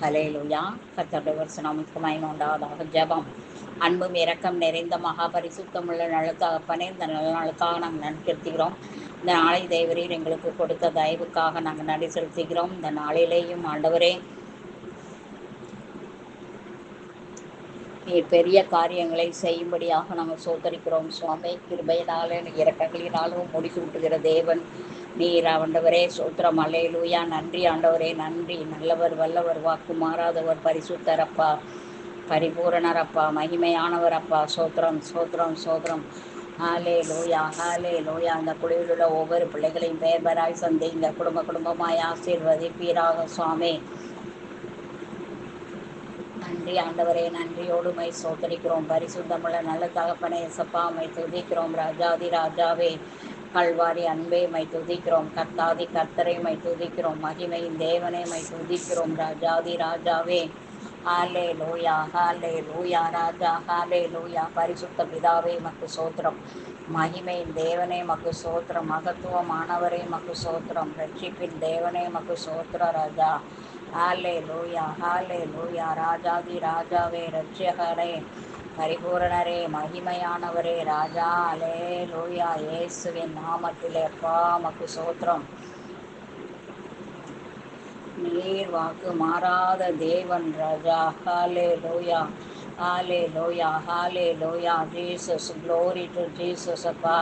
ஹல்லேலூயா. கர்த்தருடைய பரிசுத்த மகிமை உண்டாவதாக. ஜெபம். அன்பும் இரக்கம் நிறைந்த மகா பரிசுத்தமுள்ள நல்ல தகப்பனே, இந்த நல்ல நாளுக்காக நாங்கள் நன்றி செலுத்துகிறோம். இந்த நாளை தேவரீர் எங்களுக்கு கொடுத்த தயவுக்காக நாங்கள் நன்றி செலுத்துகிறோம். இந்த நாளிலேயும் ஆண்டவரே, நீர் பெரிய காரியங்களை செய்யும்படியாக நாங்கள் சோதரிக்கிறோம். சுவாமி, கிருபையினாலும் இரக்கங்களினாலும் முடித்து விட்டுகிற தேவன் நீர் ஆண்டவரே. சோத்திரம். அல்லேலூயா. நன்றி ஆண்டவரே, நன்றி. நல்லவர், வல்லவர், வாக்கு மாறாதவர், பரிசுத்தரப்பா, பரிபூரணரப்பா, மகிமையானவர் அப்பா. சோத்திரம், சோத்திரம், சோத்திரம். ஹாலே லூயா, ஹாலே லூயா. அந்த குழுவில் உள்ள ஒவ்வொரு பிள்ளைகளையும் பெயர் பெயராய் சந்திங்க, குடும்ப குடும்பமாய் ஆசீர்வதிப்பீராக சுவாமி. நன்றி ஆண்டவரே, நன்றியோடு மை சோதரிக்கிறோம். பரிசுத்தமுள்ள நல்ல தகப்பனே சப்பா, மை துதிக்கிறோம். ராஜாதி ராஜாவே, கல்வாரி அன்பே, மை துதிக்கிறோம். கர்த்தாதி கர்த்தரை மை துதிக்கிறோம். மகிமையின் தேவனே மை துதிக்கிறோம். ராஜாதி ராஜாவே, ஹாலே லூயா, ஹாலே லூயா. ராஜா, ஹாலே லூயா. பரிசுத்த பிதாவே மக்கு சோத்திரம். மகிமையின் தேவனே மக்கு சோத்திரம். மகத்துவமானவரே மக்கு சோத்திரம். ரட்சிப்பின் தேவனே மக்கு சோத்திர. ராஜா, ஹாலே லூயா, ஹாலே லூயா. ராஜாதி ராஜாவே, ரட்சகரே, பரிபூரணரே, மகிமையானவரே. ராஜா, அலே லூயா. இயேசுவின் நாமத்திலே அப்பா மக்கு சோத்திரம். நீர் வாக்கு மாறாத தேவன் ராஜா. ஹாலே லூயா, hallelujah, hallelujah. Jesus, glory to Jesus அப்பா.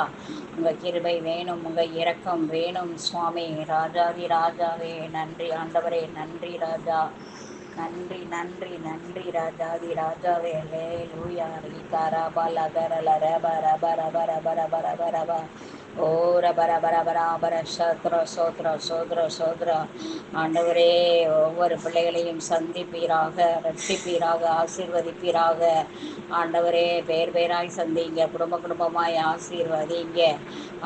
உங்கள் கிருபை வேணும், உங்கள் இரக்கம் வேணும் சுவாமி. ராஜாதி ராஜாவே, நன்றி ஆண்டவரே, நன்றி ராஜா, நன்றி நன்றி நன்றி. ராஜாதி ராஜாவே, லே லூயா. ரீகாராபா லகரல ரப ரப ரப ரப ரப ரப ரப. ஓ ரப ரப ரப ரப. சோத்ர சோத்ர சோத்ர சோத்ர. ஆண்டவரே, ஒவ்வொரு பிள்ளைகளையும் சந்திப்பீராக, ரட்சிப்பீராக, ஆசீர்வதிப்பீராக. ஆண்டவரே, பேர் பேராய் சந்திங்க, குடும்ப குடும்பமாய் ஆசீர்வதிங்க.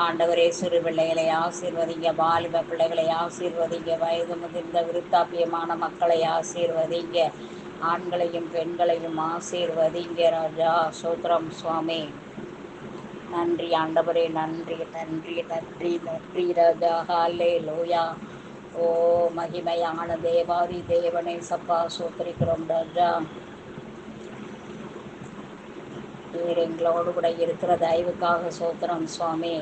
ஆண்டவரே, சிறு பிள்ளைகளை ஆசீர்வதிங்க, வாலிப பிள்ளைகளை ஆசீர்வதிங்க, வயது முதிர்ந்த விருத்தாப்பியமான மக்களை ஆசீர்வதிங்க, ஆண்களையும் பெண்களையும் ஆசீர்வதிங்க ராஜா. சோத்ரம் சுவாமி. நன்றி ஆண்டவரே, நன்றி நன்றி நன்றி நன்றி ராஜா. ஹாலே லூயா. ஓ மகிமையான தேவாதி தேவனை சப்பா சோத்திரிக்கிறோம் ராஜா. நீர் எங்களோடு கூட இருக்கிற தயவுக்காக சோத்திரம் சுவாமி.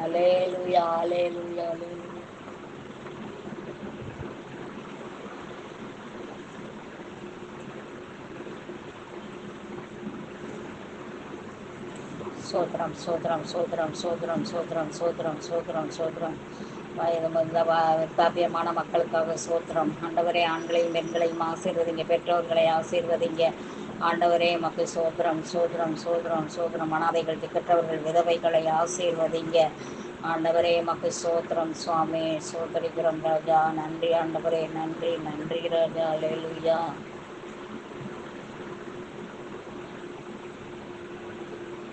அல்லேலூயா, அல்லேலூயா, அல்லேலூயா. சோத்திரம், சோத்திரம், சோத்திரம், சோத்திரம், சோத்திரம், சோத்திரம், சோத்திரம், சோத்திரம். வயது முதிர்ந்த விருத்தாபியமான மக்களுக்காக சோத்திரம். ஆண்டவரே, ஆண்களையும் பெண்களையும் ஆசீர்வதிங்க, பெற்றோர்களை ஆசீர்வதிங்க. ஆண்டவரே மக்கு சோத்திரம், சோத்திரம், சோத்திரம், சோத்திரம். அனாதைகள், திக்கற்றவர்கள், விதவைகளை ஆசீர்வதிங்க. ஆண்டவரே மக்கு சோத்திரம் சுவாமி. சோதரிக்கிறோம் ராஜா. நன்றி ஆண்டவரே, நன்றி நன்றி ராஜா. அல்லேலூயா.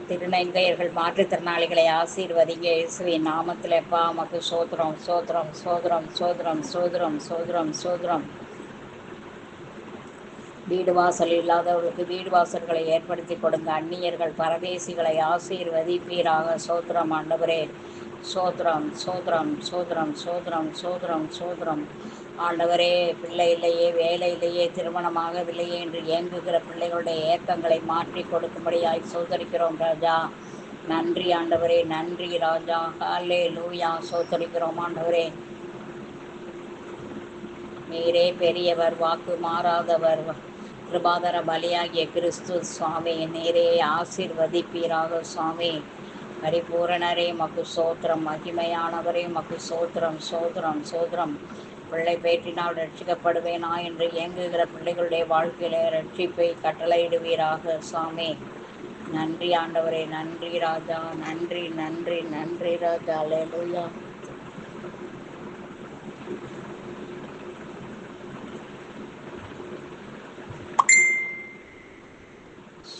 திருநங்கையர்கள், மாற்றுத்திறனாளிகளை ஆசீர்வதிங்க இயேசுவின் நாமத்தில் அப்பா மக்கு சோத்திரம், சோத்திரம், சோத்திரம், சோத்திரம், சோத்திரம், சோத்திரம், சோத்திரம். வீடு வாசல் இல்லாதவர்களுக்கு வீடு வாசல்களை ஏற்படுத்தி கொடுங்க. அந்நியர்கள், பரதேசிகளை ஆசீர்வதிப்பீராக. சோத்திரம் ஆண்டவரே. சோத்திரம், சோத்திரம், சோத்திரம், சோத்திரம், சோத்திரம், சோத்திரம். ஆண்டவரே, பிள்ளை இல்லையே, வேலை இல்லையே, திருமணமாகவில்லையே என்று ஏங்குகிற பிள்ளைகளுடைய ஏக்கங்களை மாற்றி கொடுக்கும்படியாய் சோதரிக்கிறோம் ராஜா. நன்றி ஆண்டவரே, நன்றி ராஜா. ஹல்லே லூயா. சோதரிக்கிறோம் ஆண்டவரே. நீரே பெரியவர், வாக்கு மாறாதவர், கிருபாதர பலியாகிய கிறிஸ்து சுவாமி. நீரே ஆசீர்வதிப்பீராக சுவாமி. பரிபூரணரே மக்கு சோத்திரம். மகிமையானவரே மக்கு சோத்திரம், சோத்திரம், சோத்திரம். பிள்ளை பேற்றினால் ரட்சிக்கப்படுவேனா என்று இயங்குகிற பிள்ளைகளுடைய வாழ்க்கையில ரட்சிப்பை கட்டளையிடுவீராக சுவாமி. நன்றி ஆண்டவரே, நன்றி ராஜா, நன்றி நன்றி நன்றி ராஜா. அல்லேலூயா.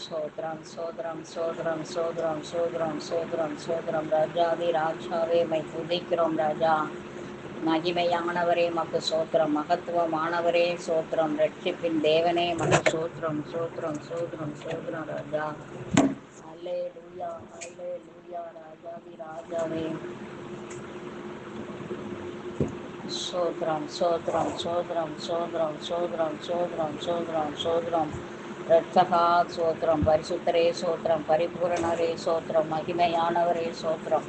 சோத்ரம், சோத்ரம், சோத்ரம், சோத்ரம், சோத்ரம், சோத்ரம், சோத்ரம். ராஜாதி ராஜாவே மை துதிக்கிறோம் ராஜா. மகிமையானவரே மக்கு சோத்திரம். மகத்துவமானவரே சோத்திரம். ரட்சிப்பின் தேவனே மக்கு சோத்திரம், சோத்திரம், சோத்திரம், சோத்திரம் ராஜா. அல்லேலூயா, அல்லேலூயா. ராஜாதி ராஜாவே சோத்ரம் சோத்ரம் சோத்ரம் சோத்ரம் சோத்ரம் சோத்ரம் சோத்ரம் சோத்ரம் ரட்சகா சோத்ரம், பரிசுத்தரே சோத்ரம், பரிபூரணரே சோத்ரம், மகிமையானவரே சோத்ரம்.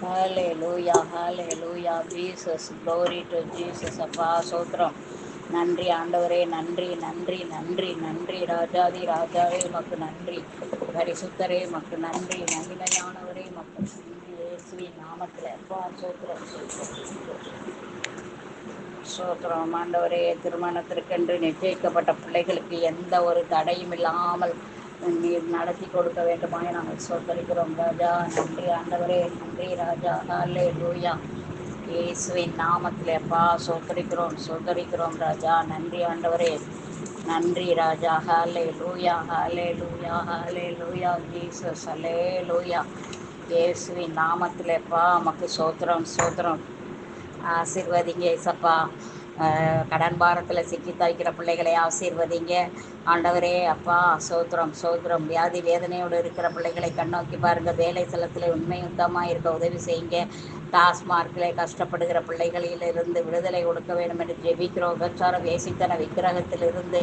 ஹalleluya ஹalleluya ஜீசஸ், glory to ஜீசஸ். அப்பா சோத்ரம். நன்றி ஆண்டவரே, நன்றி நன்றி நன்றி நன்றி. ராஜாதி ராஜாவே மக்கு நன்றி, பரிசுத்தரே மக்கு நன்றி, மகிமையானவரே மக்கு நன்றி. இயேசுவின் நாமத்தில் அப்பா சோத்ரம் சோத்ரம் சோத்ரம். ஆண்டவரே, திருமணத்திற்கென்று நிச்சயிக்கப்பட்ட பிள்ளைகளுக்கு எந்த ஒரு தடையும் இல்லாமல் நீர் நடத்தி கொடுக்க வேண்டுமாய் நாங்கள் சோத்தரிக்கிறோம் ராஜா. நன்றி ஆண்டவரே, நன்றி ராஜா. ஹல்லேலூயா. இயேசுவின் நாமத்தில் அப்பா சோத்தரிக்கிறோம் சோத்தரிக்கிறோம் ராஜா. நன்றி ஆண்டவரே, நன்றி ராஜா. ஹல்லேலூயா ஹல்லேலூயா ஹல்லேலூயா ஜீசஸ். ஹல்லேலூயா. இயேசுவின் நாமத்தில் அப்பா மக்கு சோத்திரம் சோத்திரம். ஆசீர்வதிங்க ஏசப்பா. கடன் பாரத்தில் சிக்கி தவிக்கிற பிள்ளைகளை ஆசீர்வதிங்க ஆண்டவரே. அப்பா சோத்திரம் சோத்திரம். வியாதி வேதனையோடு இருக்கிற பிள்ளைகளை கண்ணோக்கி பாருங்கள். வேலை ஸ்தலத்தில் உண்மை யுத்தமாக இருக்க உதவி செய்யுங்க. டாஸ்மார்க்கிலே கஷ்டப்படுகிற பிள்ளைகளிலிருந்து விடுதலை கொடுக்க வேண்டும் என்று ஜெபிக்கிறோம். உபச்சார வேசித்தன விக்கிரகத்திலிருந்து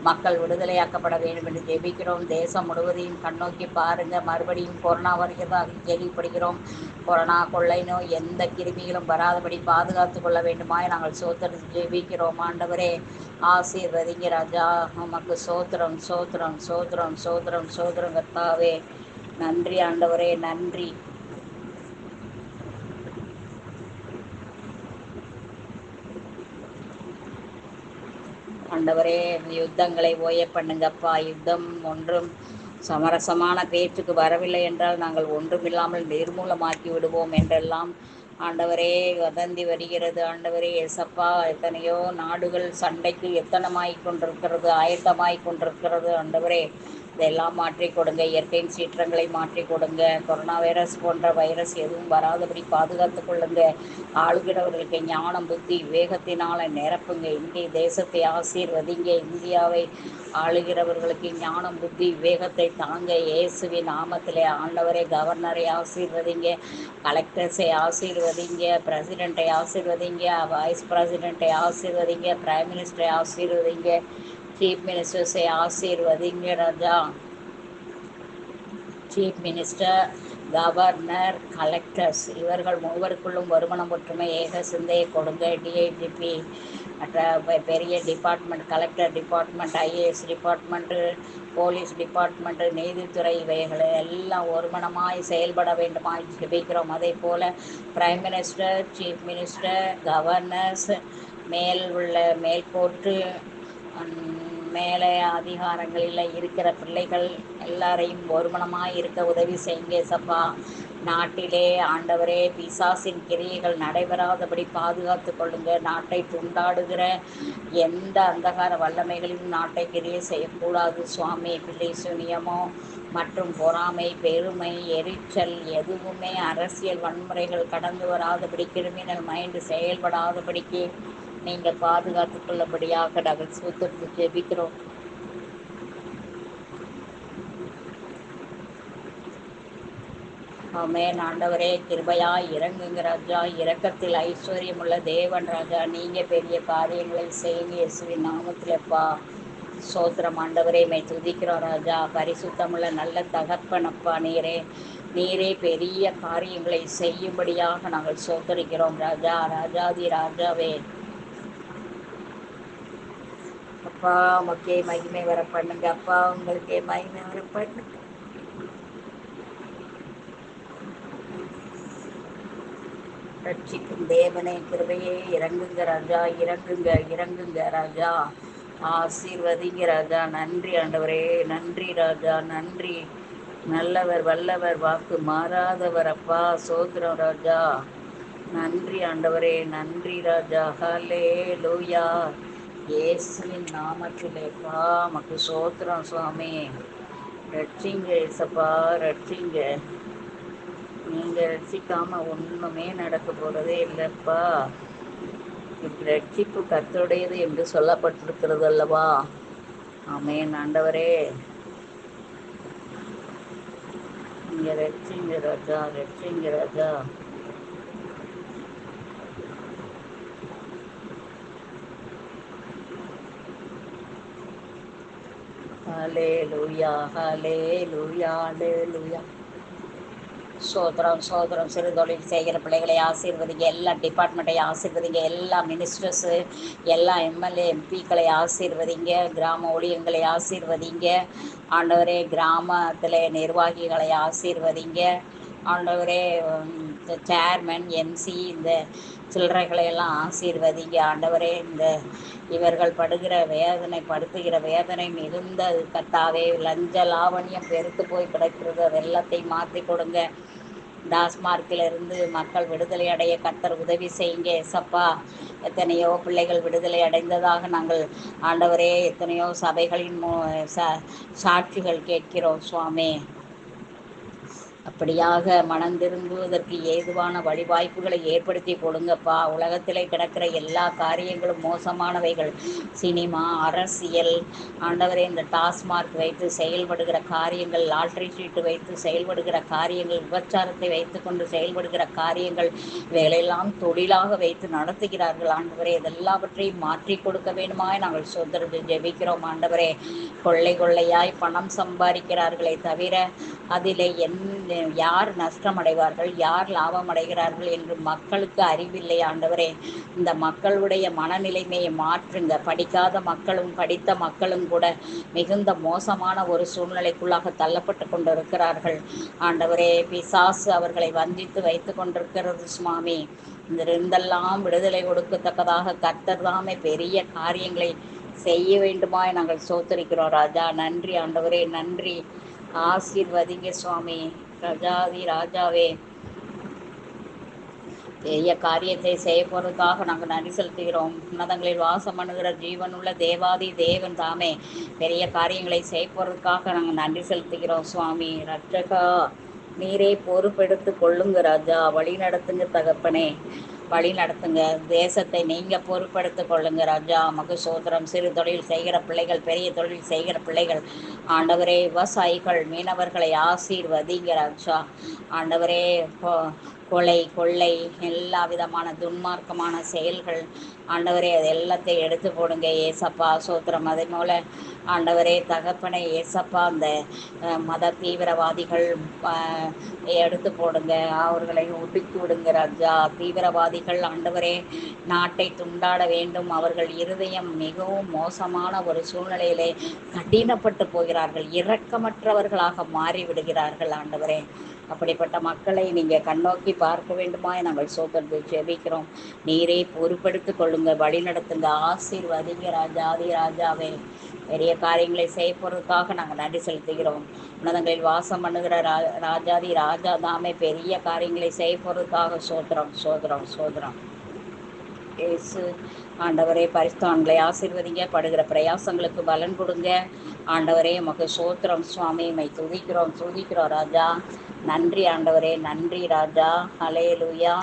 மக்கள் விடுதலையாக்கப்பட வேண்டும் என்று ஜெபிக்கிறோம். தேசம் முழுவதையும் கண்ணோக்கி பாருங்கள். மறுபடியும் கொரோனா வருகிறதாக கேள்விப்படுகிறோம். கொரோனா கொள்ளை நோய் எந்த கிருமிகளும் வராதபடி பாதுகாத்து கொள்ள வேண்டுமாய் நாங்கள் சோத்திரம் ஜெபிக்கிறோம் ஆண்டவரே. ஆசீர்வதிங்க ராஜா. உமக்கு சோத்திரம் சோத்திரம் சோத்திரம் சோத்திரம் சோத்திரம் கர்த்தாவே. நன்றி ஆண்டவரே, நன்றி. ஆண்டவரே, யுத்தங்களை ஓய பண்ணுங்கப்பா. யுத்தம் ஒன்றும் சமரசமான பேச்சுக்கு வரவில்லை என்றால் நாங்கள் ஒன்றுமில்லாமல் நிர்மூலமாக்கி விடுவோம் என்றெல்லாம் ஆண்டவரே வதந்தி வருகிறது. ஆண்டவரே ஏசப்பா, எத்தனையோ நாடுகள் சண்டைக்கு எத்தனமாய் கொண்டிருக்கிறது, ஆயத்தமாய் கொண்டிருக்கிறது. ஆண்டவரே, இதெல்லாம் மாற்றி கொடுங்க. இயற்கையின் சீற்றங்களை மாற்றி கொடுங்க. கொரோனா வைரஸ் போன்ற வைரஸ் எதுவும் வராதபடி பாதுகாத்து கொள்ளுங்க. ஆளுகிறவர்களுக்கு ஞானம் புத்தி வேகத்தினால் நிரப்புங்க. இந்திய தேசத்தை ஆசீர்வதிங்க. இந்தியாவை ஆளுகிறவர்களுக்கு ஞானம் புத்தி வேகத்தை தாங்க இயேசுவின் நாமத்திலே. ஆண்டவரே, கவர்னரை ஆசீர்வதிங்க, கலெக்டர்ஸை ஆசீர்வதிங்க, பிரசிடெண்ட்டை ஆசீர்வதிங்க, வைஸ் பிரசிடெண்ட்டை ஆசீர்வதிங்க, பிரைம் மினிஸ்டரை ஆசீர்வதிங்க, சீஃப் மினிஸ்டர்ஸை ஆசீர்வதிங்க ராஜா. சீஃப் மினிஸ்டர், கவர்னர், கலெக்டர்ஸ் இவர்கள் மூவருக்குள்ளும் வருமானம் ஒற்றுமை ஏக சிந்தையை கொடுங்க. டிஐஜிபி மற்ற பெரிய department, collector department, IAS department, police department, நீதித்துறை இவைகளை எல்லாம் ஒருமனமாய் செயல்பட வேண்டுமாய் ஜெபிக்கிறோம். அதே போல் prime minister, chief minister, governors, மேல் உள்ள மேல்கோர்ட்டு மேலே அதிகாரங்களில் இருக்கிற பிள்ளைகள் எல்லாரையும் ஒருமனமாக இருக்க உதவி செய்யுங்க சப்பா. நாட்டிலே ஆண்டவரே பிசாசின் கிரியைகள் நடைபெறாதபடி பாதுகாத்து கொள்ளுங்க. நாட்டை துண்டாடுகிற எந்த அந்தகார வல்லமைகளையும் நாட்டை கிரியை செய்யக்கூடாது சுவாமி. பிள்ளை சுனியமோ மற்றும் பொறாமை, பெருமை, எரிச்சல் எதுவுமே அரசியல் வன்முறைகள் கடந்து வராதபடி, கிரிமினல் மைண்டு செயல்படாதபடிக்கு நீங்கள் பாதுகாத்து கொள்ளபடியாக நாங்கள் சூத்திரத்து ஜெபிக்கிறோம். ஆமென். ஆண்டவரே கிருபையா இறங்குங்க ராஜா. இரக்கத்தில் ஐஸ்வர்யம் உள்ள தேவன் ராஜா. நீங்கள் பெரிய காரியங்களை செய்யுங்க இயேசுவின் நாமத்திலப்பா. சோத்திரம் ஆண்டவரே, மை துதிக்கிறோம் ராஜா. பரிசுத்தமுள்ள நல்ல தகப்பனப்பா நீரே. நீரே பெரிய காரியங்களை செய்யும்படியாக நாங்கள் சோத்தரிக்கிறோம் ராஜா. ராஜாதி ராஜாவே அப்பா, உமக்கே மகிமை வர பண்ணுங்க அப்பா. உங்களுக்கே மகிமை வர பண்ணுங்க. ரட்சிக்கும் தேவனே கிருபையே இறங்குங்க ராஜா. இறங்குங்க இறங்குங்க ராஜா. ஆசீர்வதிங்க ராஜா. நன்றி ஆண்டவரே, நன்றி ராஜா, நன்றி. நல்லவர் வல்லவர் வாக்கு மாறாதவர் அப்பா. சோத்திரம் ராஜா. நன்றி ஆண்டவரே, நன்றி ராஜா. ஹல்லேலூயா. இயேசுவின் நாமத்திலேப்பா மக்கு சோத்திரம் சுவாமி. ரட்சிங்க ஏசப்பா, ரட்சிங்க. நீங்கள் ரட்சிக்காம ஒன்றுமே நடக்க போகிறதே இல்லைப்பா. ரட்சிப்பு கர்த்தருடையது என்று சொல்லப்பட்டிருக்கிறது அல்லவா. ஆமென் ஆண்டவரே. நீங்கள் ரட்சிங்க ராஜா, ரட்சிங்க ராஜா. ஹalleluya ஹalleluya ஹalleluya. சோத்திரம் சோத்திரம். சிறு தொழில் செய்கிற பிள்ளைகளை ஆசீர்வதிங்க, எல்லா டிபார்ட்மெண்ட்டையும் ஆசீர்வதிங்க, எல்லா மினிஸ்டர்ஸு, எல்லா எம்எல்ஏ எம்பிக்களை ஆசீர்வதிங்க, கிராம ஊழியங்களை ஆசீர்வதிங்க ஆண்டவரே, கிராமத்தில் நிர்வாகிகளை ஆசீர்வதிங்க ஆண்டவரே, சேர்மன் எம்சி இந்த சில்லறைகளை எல்லாம் ஆசீர்வதிங்க ஆண்டவரே. இந்த இவர்கள் படுகிற வேதனை, படுத்துகிற வேதனை மிகுந்த கர்த்தாவே, லஞ்ச லாவணியம் பெருத்து போய் கிடக்கிறது, வெள்ளத்தை மாற்றி கொடுங்க. டாஸ்மார்க்கிலிருந்து மக்கள் விடுதலை அடைய கர்த்தர் உதவி செய்யுங்க ஏசப்பா. எத்தனையோ பிள்ளைகள் விடுதலை அடைந்ததாக நாங்கள் ஆண்டவரே எத்தனையோ சபைகளின் சாட்சிகள் கேட்கிறோம் சுவாமி. அப்படியாக மனம் திரும்புவதற்கு ஏதுவான வழிவாய்ப்புகளை ஏற்படுத்தி கொடுங்கப்பா. உலகத்தில் கிடக்கிற எல்லா காரியங்களும் மோசமானவைகள். சினிமா, அரசியல் ஆண்டவரே, இந்த டாஸ்மார்க் வைத்து செயல்படுகிற காரியங்கள், லாட்ரி சீட்டு வைத்து செயல்படுகிற காரியங்கள், விபச்சாரத்தை வைத்து கொண்டு செயல்படுகிற காரியங்கள், வேலையெல்லாம் தொழிலாக வைத்து நடத்துகிறார்கள் ஆண்டவரே. இதெல்லாவற்றையும் மாற்றி கொடுக்க வேண்டுமாய் நாங்கள் சொந்தரது ஜெபிக்கிறோம் ஆண்டவரே. கொள்ளை கொள்ளையாய் பணம் சம்பாதிக்கிறார்களே தவிர அதில் யார் நஷ்டமடைவார்கள், யார் லாபம் அடைகிறார்கள் என்று மக்களுக்கு அறிவில்லை ஆண்டவரே. இந்த மக்களுடைய மனநிலைமையை மாற்றுங்க. படிக்காத மக்களும் படித்த மக்களும் கூட மிகுந்த மோசமான ஒரு சூழ்நிலைக்குள்ளாக தள்ளப்பட்டு கொண்டிருக்கிறார்கள் ஆண்டவரே. பிசாசு அவர்களை வஞ்சித்து வைத்து கொண்டிருக்கிறது சுவாமி. இருந்தெல்லாம் விடுதலை கொடுக்கத்தக்கதாக கர்த்தர் தாமே பெரிய காரியங்களை செய்ய வேண்டுமாய் நாங்கள் சோத்தரிக்கிறோம் ராஜா. நன்றி ஆண்டவரே, நன்றி. ஆசீர்வதிங்க சுவாமி. ராஜாதி ராஜாவே, பெரிய காரியத்தை செய்ய போறதுக்காக நாங்கள் நன்றி செலுத்துகிறோம். உன்னதங்களில் வாசம் பண்ணுகிற ஜீவனுள்ள தேவாதி தேவன் தாமே பெரிய காரியங்களை செய்ய போறதுக்காக நாங்கள் நன்றி செலுத்துகிறோம் சுவாமி. ரட்சகா, நீரே பொறுப்பெடுத்து கொள்ளுங்க ராஜா. வழி நடத்துங்க தகப்பனே, வழி நடத்துங்க. தேசத்தை நீங்கள் பொறுப்படுத்திக் கொள்ளுங்க ராஜா. மகு சோதரம். சிறு தொழில் செய்கிற பிள்ளைகள், பெரிய தொழில் செய்கிற பிள்ளைகள் ஆண்டவரே, விவசாயிகள், மீனவர்களை ஆசீர்வதிங்க ராஜா. ஆண்டவரே, கொலை கொள்ளை எல்லா விதமான துன்மார்க்கமான செயல்கள் ஆண்டவரே அது எல்லாத்தையும் எடுத்து போடுங்க ஏசப்பா. சோத்திரம். அதே போல் ஆண்டவரே தகப்பனை ஏசப்பா, அந்த மத தீவிரவாதிகள் எடுத்து போடுங்க, அவர்களை ஒடுக்கி விடுங்க ராஜா. தீவிரவாதிகள் ஆண்டவரே நாட்டை துண்டாட வேண்டும். அவர்கள் இருதயம் மிகவும் மோசமான ஒரு சூழ்நிலையிலே கடினப்பட்டு போகிறார்கள், இரக்கமற்றவர்களாக மாறிவிடுகிறார்கள் ஆண்டவரே. அப்படிப்பட்ட மக்களை நீங்கள் கண்ணோக்கி பார்க்க வேண்டுமாய் நாங்கள் சோதனை ஜெபிக்கிறோம். நீரே பொறுப்பெடுத்து கொள்ளுங்க, வழி நடத்துங்க, ஆசீர்வதிங்க ராஜாதி ராஜாவே. பெரிய காரியங்களை செய்ய போறதுக்காக நாங்கள் நன்றி செலுத்துகிறோம். உன்னதங்களில் வாசம் பண்ணுகிற ராஜாதி ராஜா தாமே பெரிய காரியங்களை செய்ய போறதுக்காக சோத்திரம் சோத்திரம் சோத்திரம். இயேசு ஆண்டவரே, பரிசுத்தவான்களை ஆசீர்வதிங்க, படுகிற பிரயாசங்களுக்கு பலன் கொடுங்க ஆண்டவரே. உமக்கு சோத்திரம் சுவாமி. மை துதிக்கிறோம் துதிக்கிறோம் ராஜா. நன்றி ஆண்டவரே, நன்றி ராஜா. ஹல்லேலூயா.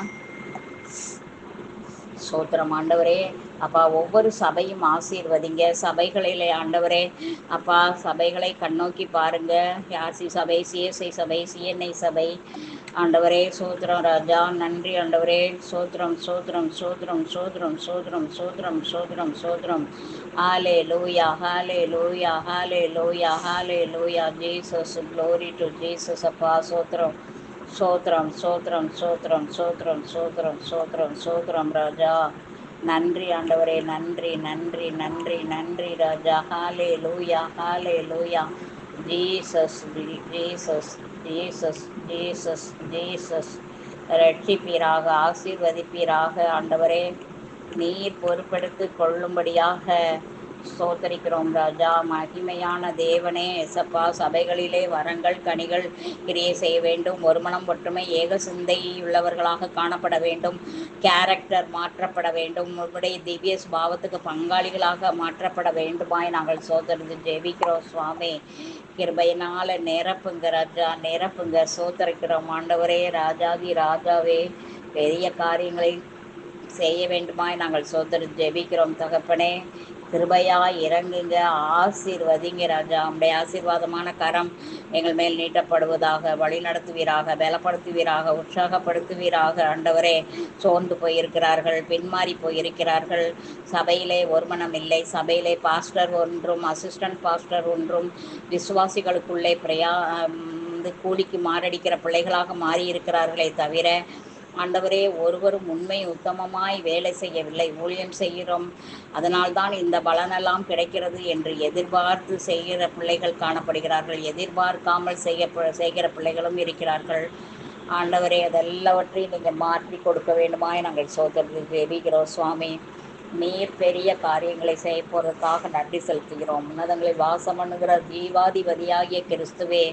சோத்திரம் ஆண்டவரே. அப்பா, ஒவ்வொரு சபையும் ஆசீர்வதிங்க. சபைகளிலே ஆண்டவரே அப்பா, சபைகளை கண்ணோக்கி பாருங்க. யாசி சபை, சிஎஸ்ஐ சபை, சிஎன்ஐ சபை ஆண்டவரே. சோத்திரம் ராஜா. நன்றி ஆண்டவரே. சோத்திரம் சோத்திரம் சோத்திரம் சோத்திரம் சோத்திரம் சோத்திரம் சோத்திரம் சோத்திரம். ஹாலே லூயா, hallelujah, hallelujah, hallelujah. Jesus, glory to Jesus. அப்பா சோத்திரம் சோத்திரம் சோத்திரம் சோத்திரம் சோத்திரம் சோத்திரம் சோத்திரம் சோத்திரம் ராஜா. நன்றி ஆண்டவரே, நன்றி நன்றி நன்றி நன்றி ராஜா. ஹாலே லூயா, hallelujah. Jesus Jesus Jesus Jesus Jesus. ரட்சிப்பீராக, ஆசீர்வதிப்பீராக ஆண்டவரே. நீர் பொறுப்பெடுத்து கொள்ளும்படியாக ஸ்தோத்தரிக்கிறோம் ராஜா. மகிமையான தேவனே எசப்பா, சபைகளிலே வரங்கள் கனிகள் கிரியை செய்ய வேண்டும். ஒருமனம் ஒற்றுமை ஏக சிந்தையுள்ளவர்களாக காணப்பட வேண்டும். கேரக்டர் மாற்றப்பட வேண்டும். உங்களுடைய திவ்ய பாவத்துக்கு பங்காளிகளாக மாற்றப்பட வேண்டுமாய் நாங்கள் சோதரித்து ஜெபிக்கிறோம் சுவாமி. கிருபையினால நிரப்புங்க ராஜா, நிரப்புங்க. சோதரிக்கிறோம் ஆண்டவரே. ராஜாதி ராஜாவே, பெரிய காரியங்களை செய்ய வேண்டுமாய் நாங்கள் சோதரி ஜெபிக்கிறோம் தகப்பனே. கிருபையா இறங்குங்க, ஆசீர்வதிங்க ராஜா. உடைய ஆசீர்வாதமான கரம் எங்கள் மேல் நீட்டப்படுவதாக, வழி நடத்துவீராக, பலப்படுத்துவீராக, உற்சாகப்படுத்துவீராக. ஆண்டவரே, சோர்ந்து போயிருக்கிறார்கள், பின்மாறி போயிருக்கிறார்கள். சபையிலே ஒருமனம் இல்லை, சபையிலே பாஸ்டர் ஒன்றும் அசிஸ்டன்ட் பாஸ்டர் ஒன்றும் விசுவாசிகளுக்குள்ளே கூலிக்கு மாரடிக்கிற பிள்ளைகளாக மாறியிருக்கிறார்களே தவிர ஆண்டவரே ஒருவரும் உண்மை உத்தமமாய் வேலை செய்யவில்லை. ஊழியம் செய்கிறோம், அதனால்தான் இந்த பலனெல்லாம் கிடைக்கிறது என்று எதிர்பார்த்து செய்கிற பிள்ளைகள் காணப்படுகிறார்கள். எதிர்பார்க்காமல் செய்கிற பிள்ளைகளும் இருக்கிறார்கள். ஆண்டவரே, அதெல்லாவற்றையும் நீங்கள் மாற்றி கொடுக்க வேண்டுமாய் நாங்கள் சோதனை ஜெபிக்கிறோம் சுவாமி. நீர் பெரிய காரியங்களை செய்ய போவதற்காக நன்றி செலுத்துகிறோம். உன்னதங்களை வாசம் பண்ணுகிற ஜீவாதிபதியாகிய கிறிஸ்துவே,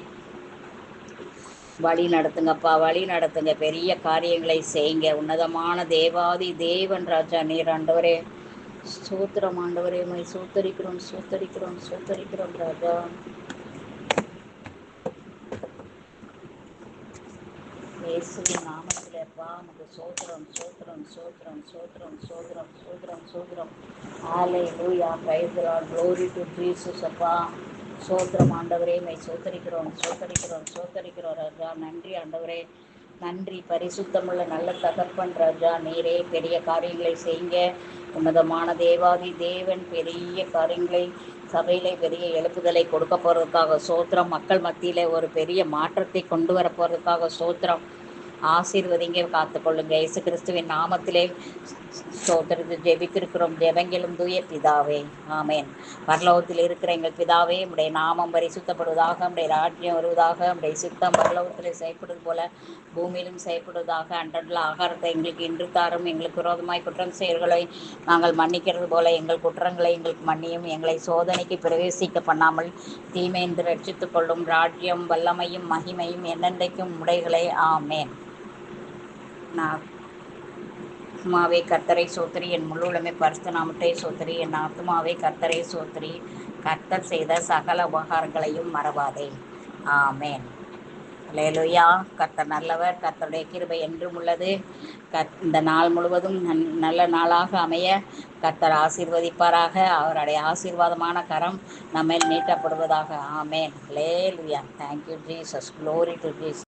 வழி நடத்துங்கப்பா, வழி நடத்துங்க, பெரிய காரியங்களை செய்யுங்க. உன்னதமான தேவாதி தேவன் ராஜா நீர். ஆண்டவரே, சூத்திரம் ஆண்டவரே, மை சூத்தரிக்கிறோம் சூத்தரிக்கிறோம் சூத்தரிக்கிறோம் ராஜா. இயேசுவின் நாமத்திலேப்பா நமக்கு சோத்திரம் சோத்திரம் சோத்திரம் சோத்திரம் சோத்திரம் சோத்திரம் சோத்திரம். Hallelujah, praise the Lord, glory to Jesus. அப்பா சோத்திரம் ஆண்டவரே, மை சோத்தரிக்கிறோம் சோத்தரிக்கிறோம் சோத்தரிக்கிறோம் ராஜா. நன்றி ஆண்டவரே, நன்றி. பரிசுத்தமுள்ள நல்ல தகப்பன் ராஜா நீரே, பெரிய காரியங்களை செய்யுங்க. உன்னதமான தேவாதி தேவன் பெரிய காரியங்களை சபையிலே பெரிய எழுப்புதலை கொடுக்க போகிறதுக்காக சோத்திரம். மக்கள் மத்தியிலே ஒரு பெரிய மாற்றத்தை கொண்டு வர போகிறதுக்காக சோத்திரம். ஆசீர்வதிங்க, காத்துக்கொள்ளுங்க. இயேசு கிறிஸ்துவின் நாமத்திலே சோத்திரத்தை ஜெபித்திருக்கிறோம் ஜெபங்களும் தூய பிதாவே, ஆமேன். பரலோகத்தில் இருக்கிற எங்கள் பிதாவே, உடைய நாமம் பரிசுத்தப்படுவதாக, உடைய ராஜ்யம் வருவதாக, உடைய சித்தம் பரலோகத்தில் செய்யப்படுவது போல பூமியிலும் செய்யப்படுவதாக. அன்றடுள்ள ஆகாரத்தை எங்களுக்கு இன்று தாரும். எங்களுக்கு விரோதமாய் குற்றம் செயல்களை நாங்கள் மன்னிக்கிறது போல எங்கள் குற்றங்களை எங்களுக்கு மன்னியும். எங்களை சோதனைக்கு பிரவேசிக்க பண்ணாமல் தீமையின்றி ரட்சித்துக் கொள்ளும். ராஜ்யம் வல்லமையும் மகிமையும் என்னென்றைக்கும் உடைகளே, ஆமேன். ஆத்மாவே கர்த்தரை சோத்திரி, என் முழுவலுமே பரிசுத்த நாமத்தை சோத்திரி. என் ஆத்மாவே கர்த்தரை சோத்திரி, கர்த்தர் செய்த சகல உபகாரங்களையும் மறவாதே, ஆமேன். அல்லேலூயா. கர்த்தர் நல்லவர், கர்த்தருடைய கிருபை என்றும் உள்ளது. இந்த நாள் முழுவதும் நல்ல நாளாக அமைய கர்த்தர் ஆசீர்வதிப்பாராக. அவருடைய ஆசீர்வாதமான கரம் நம்ம நீட்டப்படுவதாக, ஆமேன். அல்லேலூயா. Thank you Jesus, glory to Jesus.